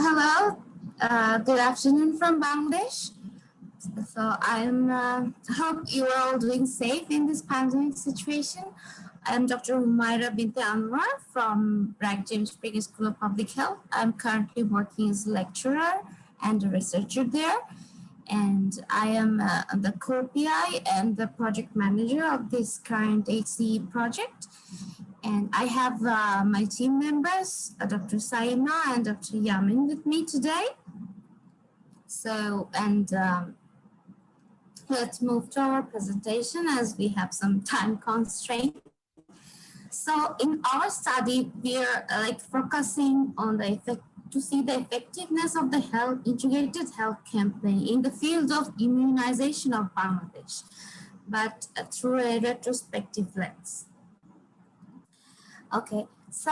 Hello, good afternoon from Bangladesh. So hope you are all doing safe in this pandemic situation. I'm Dr. Humaira Binte Anwar from BRAC James Sprague School of Public Health. I'm currently working as a lecturer and a researcher there. And I am the co-PI and the project manager of this current HCE project. And I have my team members, Dr. Saima and Dr. Yamin with me today. So, let's move to our presentation as we have some time constraint. So in our study, we are focusing on to see the effectiveness of the integrated health campaign in the field of immunization of Bangladesh, but through a retrospective lens. Okay, so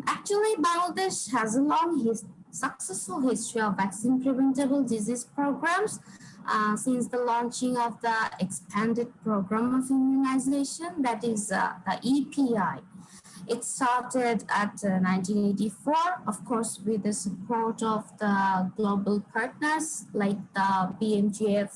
actually Bangladesh has a long successful history of vaccine preventable disease programs since the launching of the expanded program of immunization, that is the EPI. It started at 1984, of course, with the support of the global partners like the BMGF,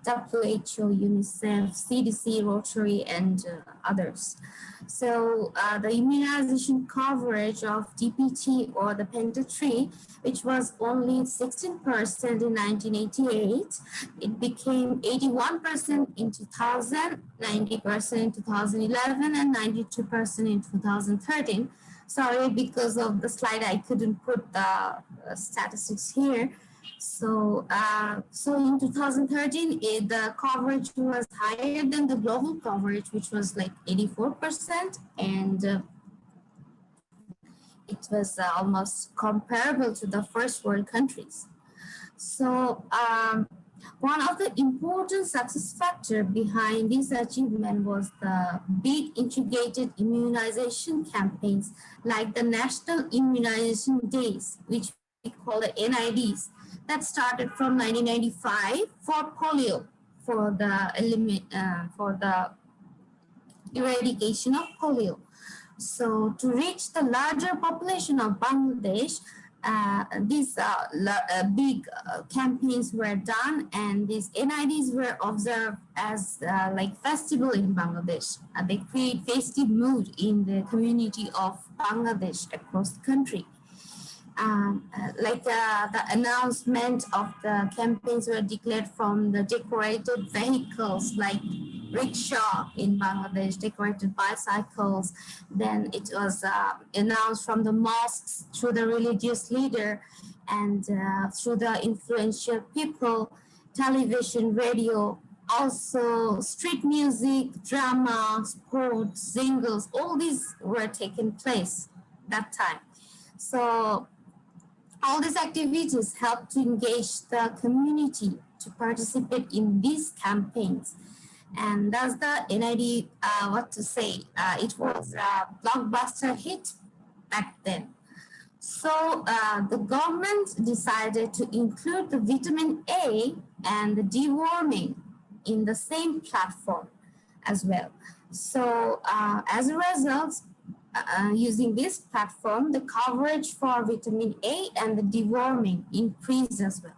WHO, UNICEF, CDC, Rotary, and others. So the immunization coverage of DPT or the Pentatree, which was only 16% in 1988, it became 81% in 2000, 90% in 2011, and 92% in 2013. Sorry, because of the slide, I couldn't put the statistics here. So, in 2013, the coverage was higher than the global coverage, which was like 84%, and it was almost comparable to the first world countries. So, one of the important success factors behind this achievement was the big integrated immunization campaigns like the National Immunization Days, which we call the NIDs, that started from 1995 for polio, for the eradication of polio. So to reach the larger population of Bangladesh, these big campaigns were done, and these NIDs were observed as like festival in Bangladesh. They create festive mood in the community of Bangladesh across the country. The announcement of the campaigns were declared from the decorated vehicles like rickshaw in Bangladesh, decorated bicycles. Then it was announced from the mosques through the religious leader and through the influential people, television, radio, also street music, drama, sports, singles, all these were taking place that time. So all these activities help to engage the community to participate in these campaigns. And that's the NID, it was a blockbuster hit back then. So the government decided to include the vitamin A and the deworming in the same platform as well. So as a result, using this platform, the coverage for vitamin A and the deworming increased as well.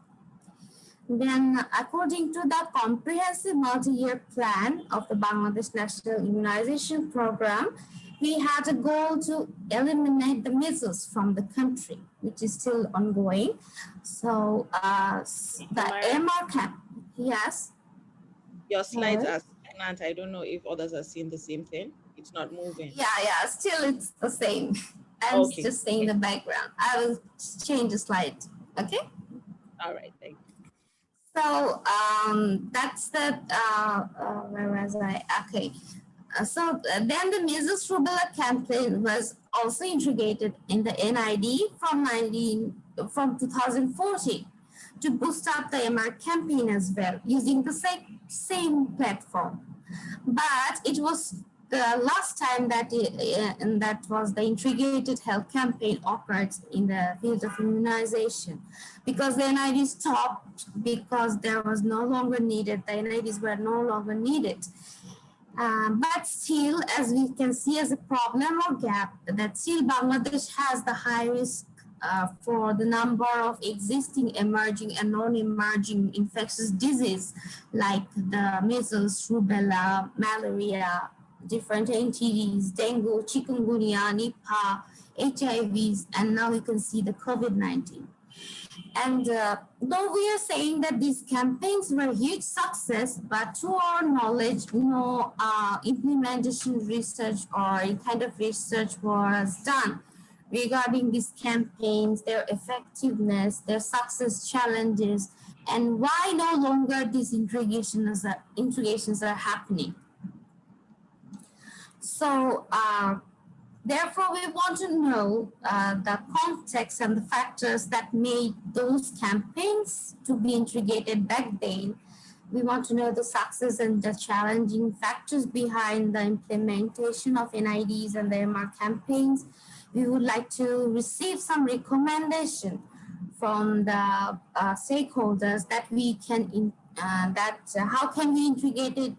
Then, according to the comprehensive multi-year plan of the Bangladesh National Immunization Program, we had a goal to eliminate the measles from the country, which is still ongoing. So, the MR cap, yes. Your slides are stagnant. I don't know if others are seeing the same thing. It's not moving. Yeah, still it's the same. I'm just saying the background. I will change the slide, okay? All right, thank you. So that's the, where was I? Okay. So then the Measles Rubella campaign was also integrated in the NID from 2014 to boost up the MR campaign as well, using the same platform. But it was the last time that that was the integrated health campaign occurred in the field of immunization, because the NIDs stopped because there was no longer needed. The NIDs were no longer needed. But still, as we can see as a problem or gap, that still Bangladesh has the high risk for the number of existing, emerging, and non-emerging infectious disease like the measles, rubella, malaria, different NTDs, dengue, chikungunya, Nipah, HIVs, and now you can see the COVID-19. And though we are saying that these campaigns were a huge success, but to our knowledge, no implementation research or any kind of research was done regarding these campaigns, their effectiveness, their success challenges, and why no longer these integrations are happening. So therefore, we want to know the context and the factors that made those campaigns to be integrated back then. We want to know the success and the challenging factors behind the implementation of NIDs and the MR campaigns. We would like to receive some recommendation from the stakeholders that we can how can we integrate it,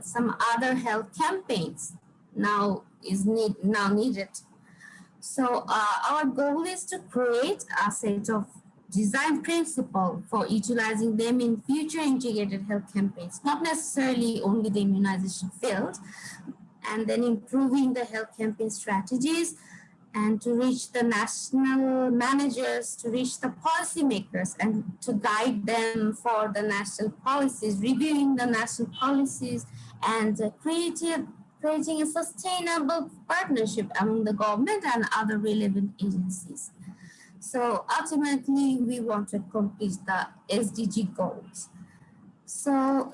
some other health campaigns now needed. So our goal is to create a set of design principles for utilizing them in future integrated health campaigns, not necessarily only the immunization field, and then improving the health campaign strategies and to reach the national managers, to reach the policymakers and to guide them for the national policies, reviewing the national policies and creating a sustainable partnership among the government and other relevant agencies. So ultimately, we want to accomplish the SDG goals. So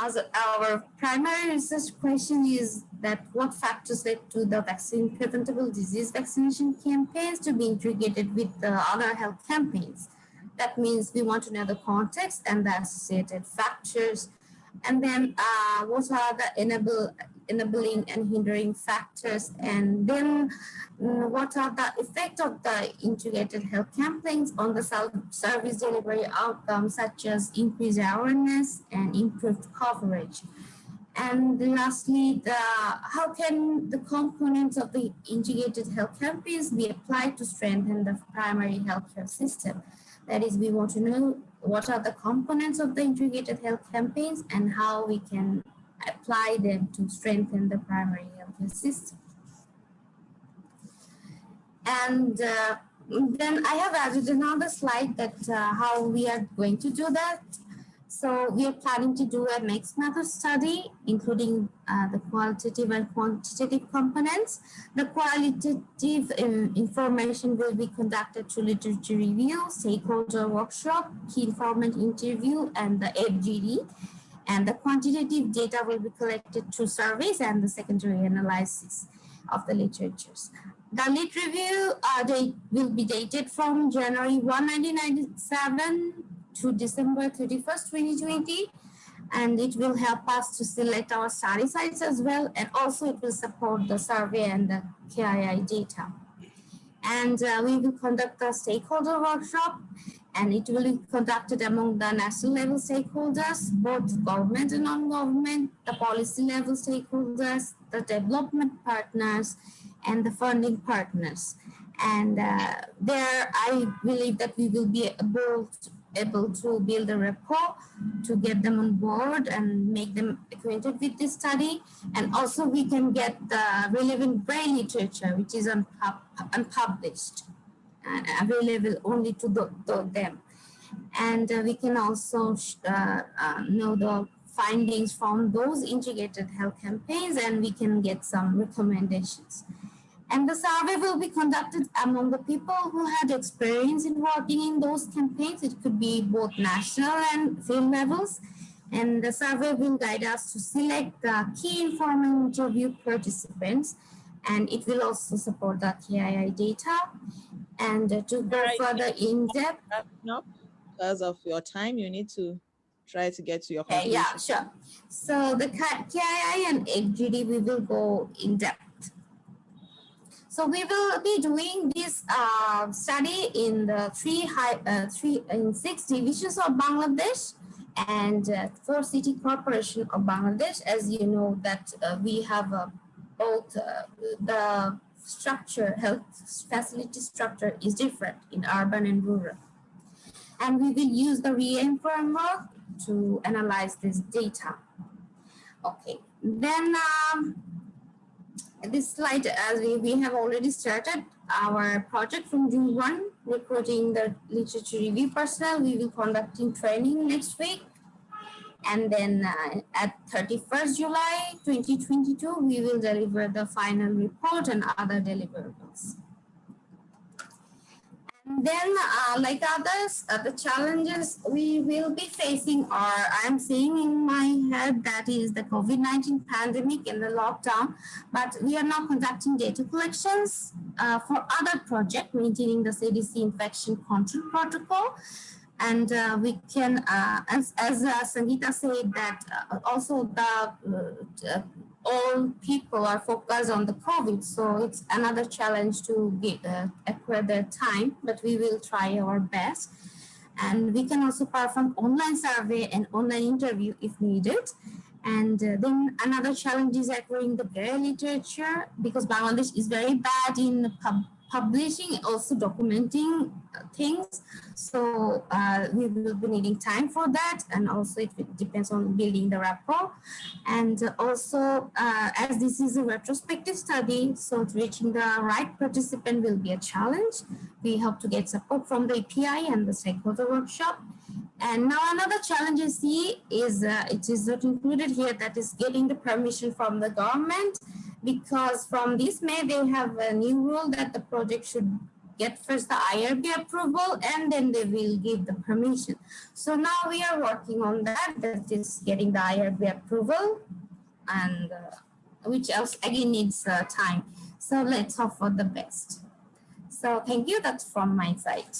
as our primary research question is that what factors led to the vaccine preventable disease vaccination campaigns to be integrated with the other health campaigns? That means we want to know the context and the associated factors. And then what are the enabling and hindering factors? And then what are the effect of the integrated health campaigns on the service delivery outcomes, such as increased awareness and improved coverage? And lastly, how can the components of the integrated health campaigns be applied to strengthen the primary healthcare system? That is, we want to know what are the components of the integrated health campaigns and how we can apply them to strengthen the primary healthcare system. And then I have added another slide that how we are going to do that. So we are planning to do a mixed method study, including the qualitative and quantitative components. The qualitative information will be conducted through literature review, stakeholder workshop, key informant interview, and the FGD. And the quantitative data will be collected through surveys and the secondary analysis of the literatures. The lit review will be dated from January 1, 1997 to December 31st, 2020. And it will help us to select our study sites as well. And also it will support the survey and the KII data. And we will conduct a stakeholder workshop, and it will be conducted among the national level stakeholders, both government and non-government, the policy level stakeholders, the development partners, and the funding partners. And there, I believe that we will be able to build a rapport to get them on board and make them acquainted with this study. And also we can get the relevant brain literature, which is unpublished and available only to them. And we can also know the findings from those integrated health campaigns, and we can get some recommendations. And the survey will be conducted among the people who had experience in working in those campaigns. It could be both national and field levels. And the survey will guide us to select the key informal interview participants. And it will also support the KII data. And to go further in depth. Because of your time, you need to try to get to your conclusion. Yeah, sure. So the KII and FGD, we will go in depth. So we will be doing this study in the 6 divisions of Bangladesh and 4 city corporation of Bangladesh. As you know that we have both the structure, health facility structure is different in urban and rural. And we will use the REAIM framework to analyze this data. Okay, then this slide, as we have already started our project from June 1, recruiting the literature review personnel. We will conducting training next week. And then at 31st July 2022, we will deliver the final report and other deliverables. And then, like others, the challenges we will be facing are, I'm seeing in my head, that is the COVID-19 pandemic and the lockdown, but we are now conducting data collections for other projects, maintaining the CDC infection control protocol. And we can, as Sangeeta said, that also the all people are focused on the COVID, so it's another challenge to get acquire their time, but we will try our best. And we can also perform online survey and online interview if needed. And then another challenge is acquiring the rare literature, because Bangladesh is very bad in publishing, also documenting things. So we will be needing time for that. And also it depends on building the rapport. And also, as this is a retrospective study, so reaching the right participant will be a challenge. We hope to get support from the API and the stakeholder workshop. And now another challenge I see is, it is not included here, that is getting the permission from the government, because from this May they have a new rule that the project should get first the IRB approval and then they will give the permission. So now we are working on that, that is getting the IRB approval, and which else again needs time. So let's hope for the best. So thank you, that's from my side.